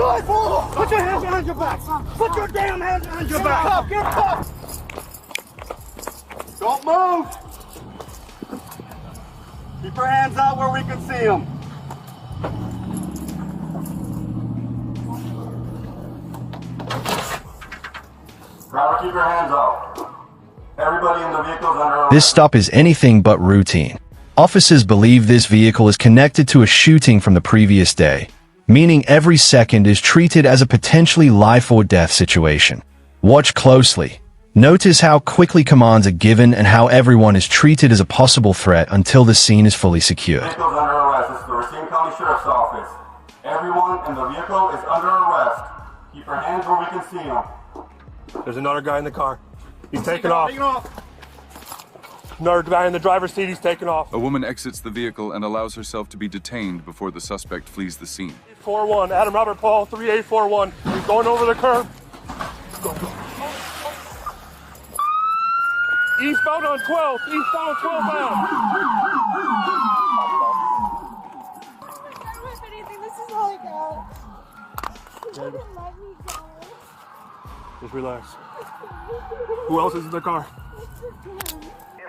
Good! Put your hands behind your back! Put your damn hands behind your back! Get up! Don't move! Keep your hands out where we can see them. Driver, keep your hands out. Everybody in the vehicle is under arrest. This stop is anything but routine. Officers believe this vehicle is connected to a shooting from the previous day, meaning every second is treated as a potentially life or death situation. Watch closely. Notice how quickly commands are given and how everyone is treated as a possible threat until the scene is fully secured. The vehicle is under arrest. This is the Racine County Sheriff's Office. Everyone in the vehicle is under arrest. Keep your hands where we can see them. There's another guy in the car. He's taking off. Another guy in the driver's seat, he's taking off. A woman exits the vehicle and allows herself to be detained before the suspect flees the scene. 41, Adam Robert Paul, 3841. He's going over the curb. Go. Eastbound on 12. Eastbound on 12 bound. I don't have anything. This is all I got. Let me go. Just relax. Who else is in the car?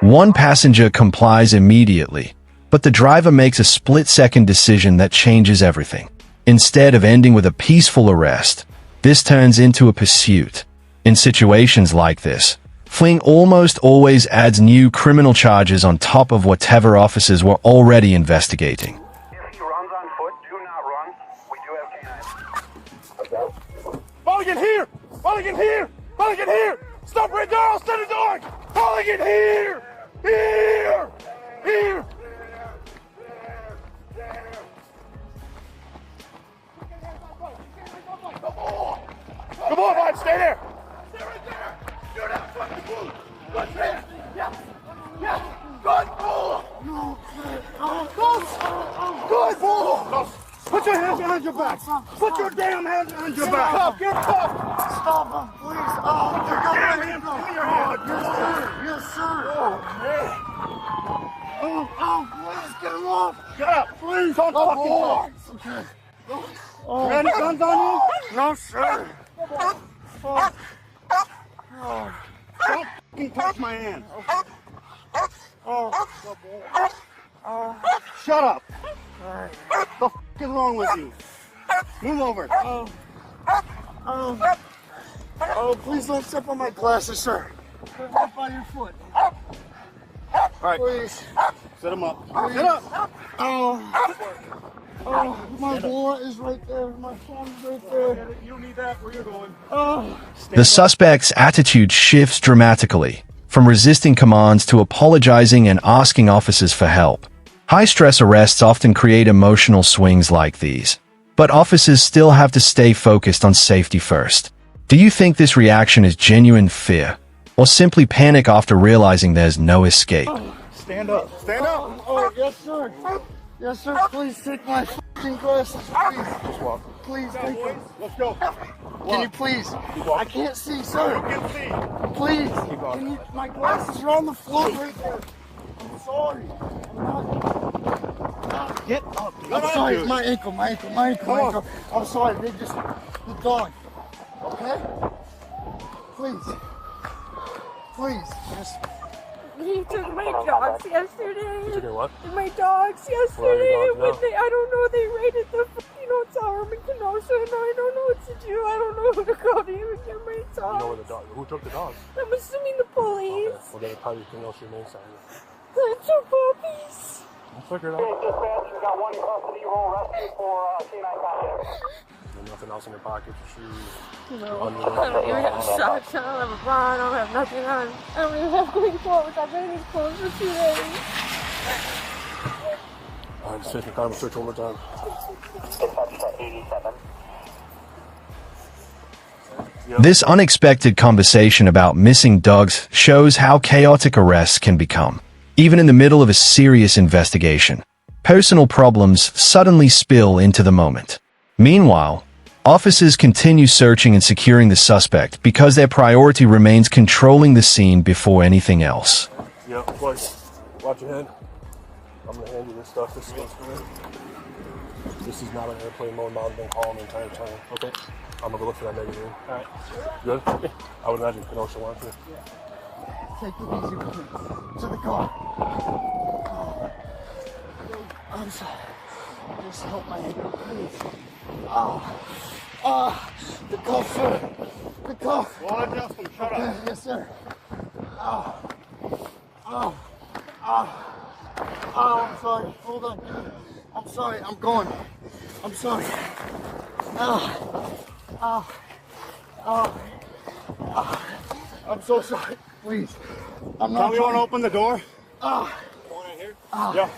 One passenger complies immediately, but the driver makes a split-second decision that changes everything. Instead of ending with a peaceful arrest, this turns into a pursuit. In situations like this, fleeing almost always adds new criminal charges on top of whatever officers were already investigating. If he runs on foot, do not run. We do have canines. Mulligan here! Mulligan here! Mulligan here! Stop right there! I'll send a dog! Mulligan here! Here! Here! Come on, bud, stay there! Stay right there! Do not fucking move! Good man! Yes! Yes! Good bull! No! Good bull! Put your hands behind your back! Put your damn hands behind your back! Get up! Stop him, please! Oh, they're Damn going him! to Give me your hand! Yes, sir! Yes, sir! Oh, please, get him off! Get up! Please don't fucking talk! Okay. You got any guns on you? No, sir! Don't fucking touch my hand! Shut up! What the fuck is wrong with you? Move over! Oh, please don't step on my glasses, sir. Right by your foot. Alright, Please. set him up. Sit up! Oh, my wallet is right there. My phone's right there. You don't need that where you're going. Oh. The suspect's attitude shifts dramatically, from resisting commands to apologizing and asking officers for help. High-stress arrests often create emotional swings like these, but officers still have to stay focused on safety first. Do you think this reaction is genuine fear, or simply panic after realizing there's no escape? Stand up. Stand up! Oh, yes, sir. Yes, sir. Please take my fucking glasses, please. Just walk. Please take them. Let's go. Can you please? I can't see, sir. Get see. Please. Can you? My glasses are on the floor right there. I'm sorry. Get up. I'm sorry. It's my ankle. My ankle. I'm sorry. They just the dog. Okay. Please. Please. Just. He took my dogs yesterday. You took your what? My dogs yesterday. Where are your dogs now? I don't know. They raided the farm in Kenosha, and I don't know what to do. I don't know who to call to even get my dogs. You know where the dog? Who took the dogs? I'm assuming the police. Okay. Well, then it probably can know your name sign. The two puppies. I'll figure it out. Dispatch, we got one in custody. Roll rescue for canine contact. There's nothing else in your pocket, your shoes. No, I don't even have socks. I don't have a bra. I don't have nothing on. I don't even have clean clothes. I've been in these clothes for 2 days. All right, just take your car and search one more time. Dispatch 87. This unexpected conversation about missing dogs shows how chaotic arrests can become. Even in the middle of a serious investigation, personal problems suddenly spill into the moment. Meanwhile, officers continue searching and securing the suspect because their priority remains controlling the scene before anything else. Yeah, watch your head. I'm gonna hand you this stuff. This is what's going on. This is not an airplane mode. Mom been calling the entire time. Okay. I'm gonna go look for that magazine. All right. Good. Okay. I would imagine Kenosha wants to. Take it easy with me. To the car. Oh. I'm sorry. Just help my ankle, please. The cuff, sir. The cuff. Well, adjust them. Shut Okay, up. yes, sir. I'm sorry. Hold on. I'm sorry. I'm going. I'm sorry. I'm so sorry. Please. I'm not. Tell me you want to trying- open the door? Ah. Going in here? Yeah.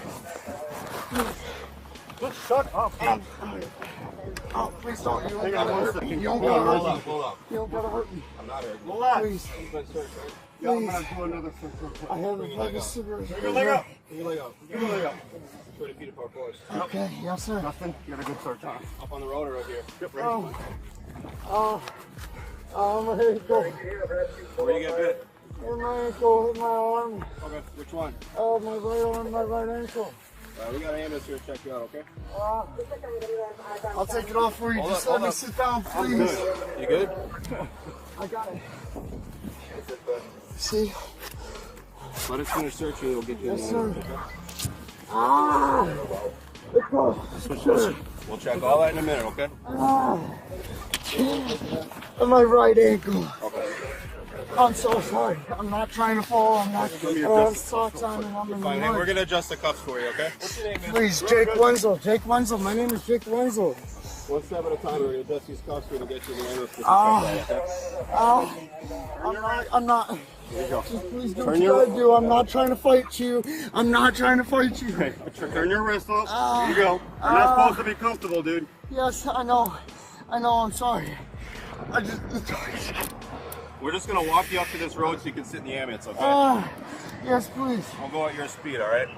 Just shut up. Oh, please don't. You don't Hang on gotta one hurt me. second. You don't gotta hurt me. Hold up. You don't gotta hurt me. I'm not hurting. Relax. Please. Yeah, I'm gonna do another search real quick. I haven't had a cigarette. Bring your leg up. Bring your leg up. Bring your leg up. 20 feet apart, boys. Okay, yes, sir. Nothing. You got a good search, huh? Up on the road or right here? Yep, right Oh, my ankle. Where you get bit? In my ankle, in my arm. Okay, which one? Oh, my right arm, my right ankle. We got an ambulance here to check you out, okay? I'll take it off for you. Hold Just up, let hold me up. sit down, I'm please. good. You good? I got it. See? Let us finish searching. We'll get you in Yes, the sir. The cuff. We'll check all that in a minute, okay? My right ankle. Okay. I'm so sorry. I'm not trying to fall. I'm not. I have socks on and I'm in the Fine. Hey, we're mud. gonna adjust the cuffs for you, okay? What's your name, man? Please, Jake Wenzel. Jake Wenzel. My name is Jake Wenzel. One step at a time. We're gonna adjust these cuffs. We're gonna get you in the ambulance. I'm not. Here you go. Just please do Turn what you your- gotta do. I'm not trying to fight you. I'm not trying to fight you. Okay, turn your wrist up. There you go. You're not supposed to be comfortable, dude. Yes, I know. I'm sorry. I just. We're just gonna walk you up to this road so you can sit in the ambulance, okay? Yes, please. I'll go at your speed, all right?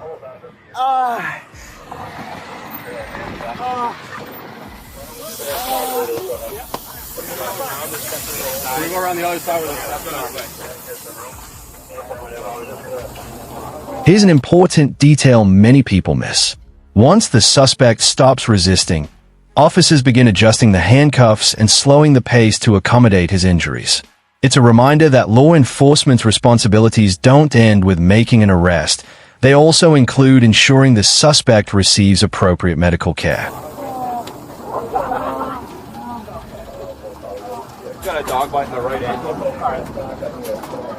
We go around the other side with the Here's an important detail many people miss. Once the suspect stops resisting, officers begin adjusting the handcuffs and slowing the pace to accommodate his injuries. It's a reminder that law enforcement's responsibilities don't end with making an arrest. They also include ensuring the suspect receives appropriate medical care. Got a dog bite in the right ankle. All right.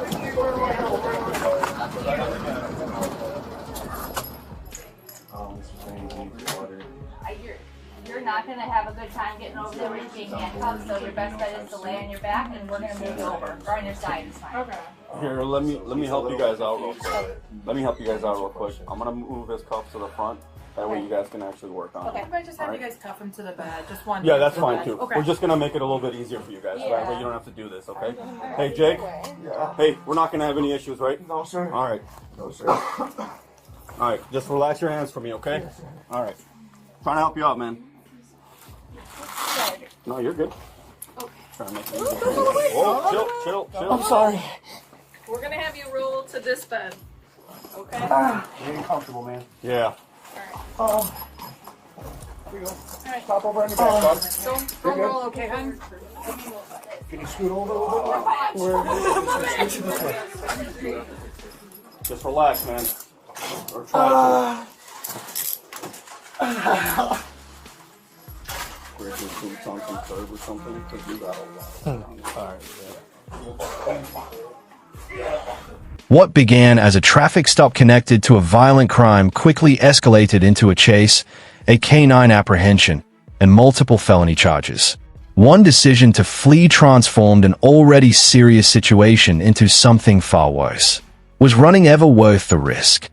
You're not going to have a good time getting over there with being handcuffed, so your best bet is to lay on your back and we're going to move you over. Or on your side is fine. Okay. Here, let me help you guys out real quick. I'm gonna move his cuffs to the front. That way you guys can actually work on it. Okay. I might just have you guys cuff him to the bed. Just one. Yeah, that's to the fine bed. too. Okay. We're just gonna make it a little bit easier for you guys. That way you don't have to do this, okay? Hey, Jake. Hey, we're not gonna have any issues, right? No, sir. All right. No, sir. All right. Just relax your hands for me, okay? All right. Trying to help you out, man. No, you're good. Okay. Trying to make it easier. Whoa, chill. I'm sorry. We're gonna have you roll to this bed. Okay. You ain't comfortable, man. Yeah. Alright. Pop over on your back, bud. Don't roll, okay, hon? Can you scoot over a little bit? Just relax, man. Or try to. Wear your boots on some curb or something, because you got a lot. Alright, What began as a traffic stop connected to a violent crime quickly escalated into a chase, a canine apprehension, and multiple felony charges. One decision to flee transformed an already serious situation into something far worse. Was running ever worth the risk?